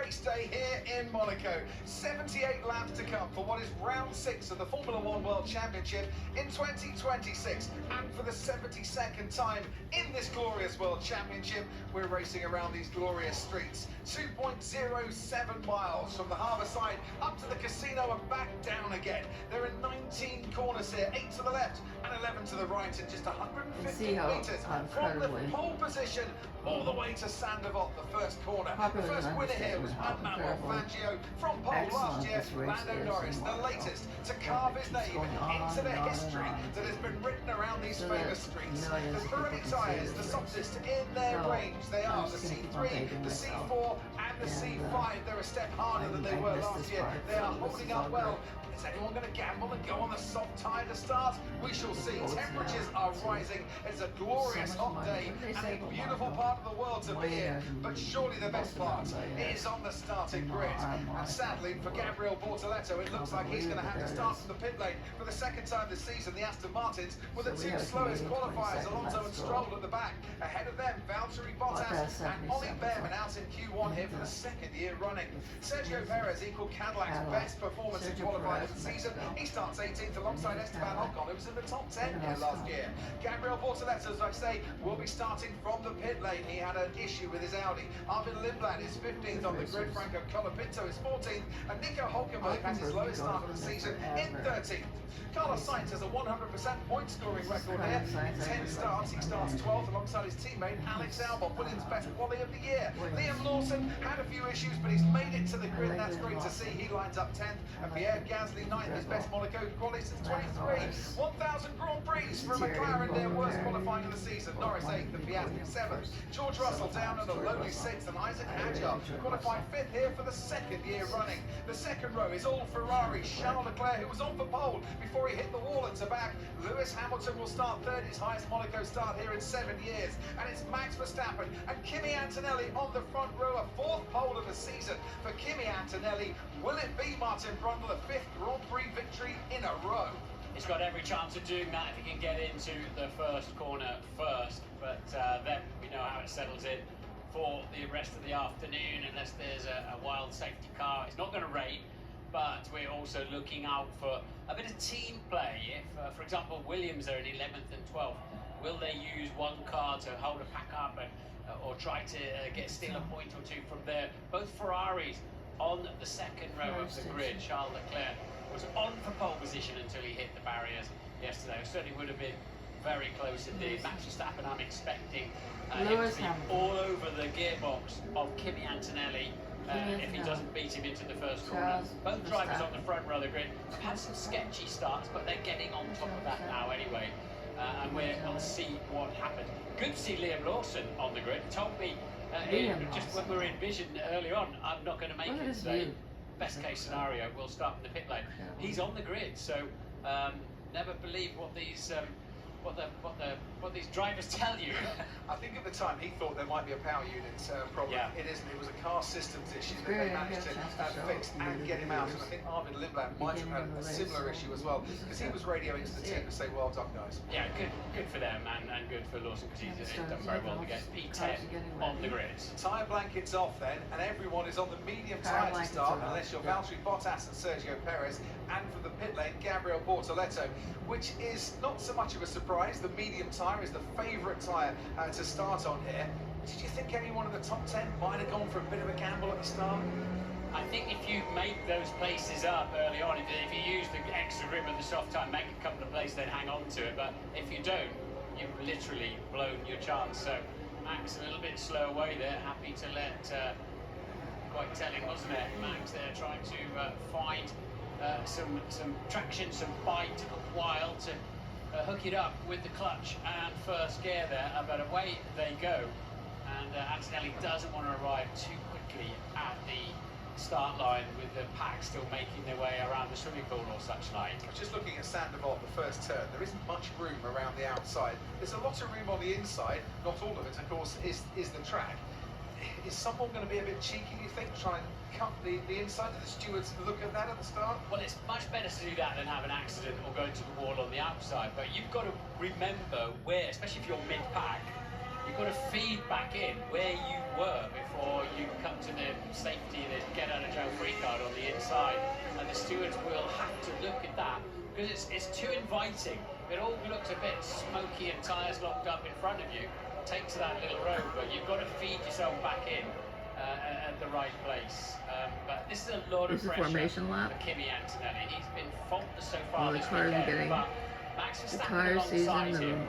race day here in Monaco. 78 laps to come for what is round 6 of the Formula One World Championship in 2026. And for the 72nd time in this glorious World Championship, we're racing around these glorious streets. 2.07 miles from the harbour side up to the casino and back down again. There are 19 corners here, 8 to the left and 11 to the right in just 150 metres from the pole position all the way to Sandoval, the first corner. The first winner here was Manuel Fangio from pole last year. Lando Norris, the latest to carve his name into the history that has been written around these famous streets. The Pirelli tyres, the softest in their range. They are the C3, the C4 and the C5. They're a step harder than they were last year. They are holding up well. Is anyone going to gamble and go on the soft tyre to start? We shall see. Temperatures are rising. It's a glorious hot day and a beautiful part of the world to be in. But surely the best part is on the starting grid. And sadly for Gabriel Bortoleto, it looks like he's going to have to start from the pit lane for the second time this season. The Aston Martins were the two slowest qualifiers, Alonso and Stroll at the back. Ahead of them, Valtteri Bottas and Ollie Bearman out in Q1 here for the second year running. Sergio Perez equalled Cadillac's best performance in qualifying of the season. He starts 18th alongside Esteban Ocon, who was in the top 10 here last year. Gabriel Bortoleto, as I say, will be starting from the pit lane. He had an issue with his Audi. Arvid Lindblad is 15th on the grid. Franco Colapinto is 14th. And Nico Hulkenberg has his lowest start of the season in 13th. Carlos Sainz has a 100% point scoring record here. In 10 starts, he starts 12th alongside his teammate Alex Albon, Williams' best quali of the year. Liam Lawson had a few issues, but he's made it to the grid, and that's great to see. He lines up 10th, and Pierre Gasly 9th, his best Monaco quali since 23. 1,000 Grand Prix for McLaren, their worst qualifying of the season. Norris 8th and Piastri 7th. George Russell down at a lowly 6th, and Isaac Hadjar qualified 5th here for the second year running. The second row is all Ferrari. Charles Leclerc, who was on for pole before he hit the wall and to back. Lewis Hamilton will start third, his highest Monaco start here in 7 years. And it's Max Verstappen and Kimi Antonelli on the front row, a 4th pole of the season for Kimi Antonelli. Will it be Martin Brundle, a 5th Grand Prix victory in a row? He's got every chance of doing that if he can get into the first corner first, but then we know how it settles in for the rest of the afternoon unless there's a wild safety car. It's not going to rain, but we're also looking out for a bit of team play. If, for example, Williams are in 11th and 12th, will they use one car to hold a pack up and or try to steal a point or two from there? Both Ferraris on the second row of the grid. Charles Leclerc was on for pole position until he hit the barriers yesterday. It certainly would have been very close indeed. Max Verstappen, I'm expecting him to be all over the gearbox of Kimi Antonelli if he doesn't beat him into the first corner. Both drivers on the front row of the grid have had some sketchy starts, but they're getting on top of that now anyway. And we'll see what happened. Good to see Liam Lawson on the grid. He told me just when we were in vision early on, I'm not going to make it today. Best case scenario, we'll start in the pit lane. He's on the grid, so never believe what these what these drivers tell you. I think at the time he thought there might be a power unit problem. Yeah. It isn't. It was a car systems issue that they managed to fix and get him out. And I think Arvid Lindblad might have had a similar issue as well, because he was radioing to the team to say, well done guys. Yeah, good for them and good for Lawson, because he's done very well to get P10 on the grid. Tyre blankets off then, and everyone is on the medium tyre to start, unless you're Valtteri Bottas and Sergio Perez, and for the pit lane, Gabriel Bortoleto, which is not so much of a surprise. The medium tyre is the favourite tyre to start on here. Did you think anyone in the top 10 might have gone for a bit of a gamble at the start? I think if you make those places up early on, if you use the extra grip of the soft tyre, make a couple of places, then hang on to it. But if you don't, you've literally blown your chance. So Max a little bit slow away there, happy to let, quite telling, wasn't it? Max there trying to find some traction, some bite. Took a while to hook it up with the clutch and first gear there, but away they go. And Antonelli doesn't want to arrive too quickly at the start line with the pack still making their way around the swimming pool or such like. Just looking at Sandoval, the first turn, there isn't much room around the outside. There's a lot of room on the inside, not all of it, of course, is the track. Is someone going to be a bit cheeky, do you think, try and cut the inside? Did the stewards look at that at the start? Well, it's much better to do that than have an accident or go into the wall on the outside. But you've got to remember where, especially if you're mid-pack, you've got to feed back in where you were before you come to the safety, the get out of jail free card on the inside, and the stewards will have to look at that because it's too inviting. It all looks a bit smoky and tyres locked up in front of you. Take to that little road, but you've got to feed yourself back in at the right place. But this is a lot of pressure formation lap. for Kimi Antonelli. He's been faultless so far Well, the this cars are weekend, getting but Max the Verstappen tire season alongside and him,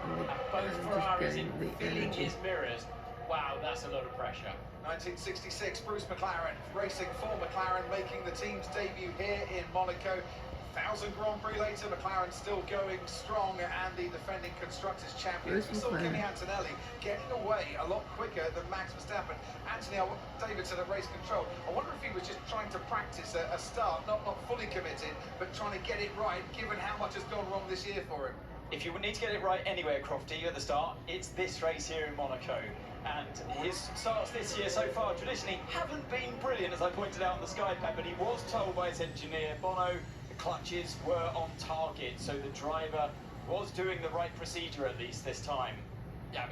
both just Ferraris getting in the filling energy. his mirrors. Wow, that's a lot of pressure. 1966, Bruce McLaren racing for McLaren, making the team's debut here in Monaco. 1,000 Grand Prix later, McLaren still going strong and the defending Constructors' champions. We saw Kimi Antonelli getting away a lot quicker than Max Verstappen. Anthony, David said at race control, I wonder if he was just trying to practice a start, not fully committed, but trying to get it right, given how much has gone wrong this year for him. If you need to get it right anywhere, Crofty, at the start, it's this race here in Monaco. And his starts this year so far traditionally haven't been brilliant, as I pointed out on the Sky Pad, but he was told by his engineer, Bono, the clutches were on target, so the driver was doing the right procedure at least this time. Yeah, I mean,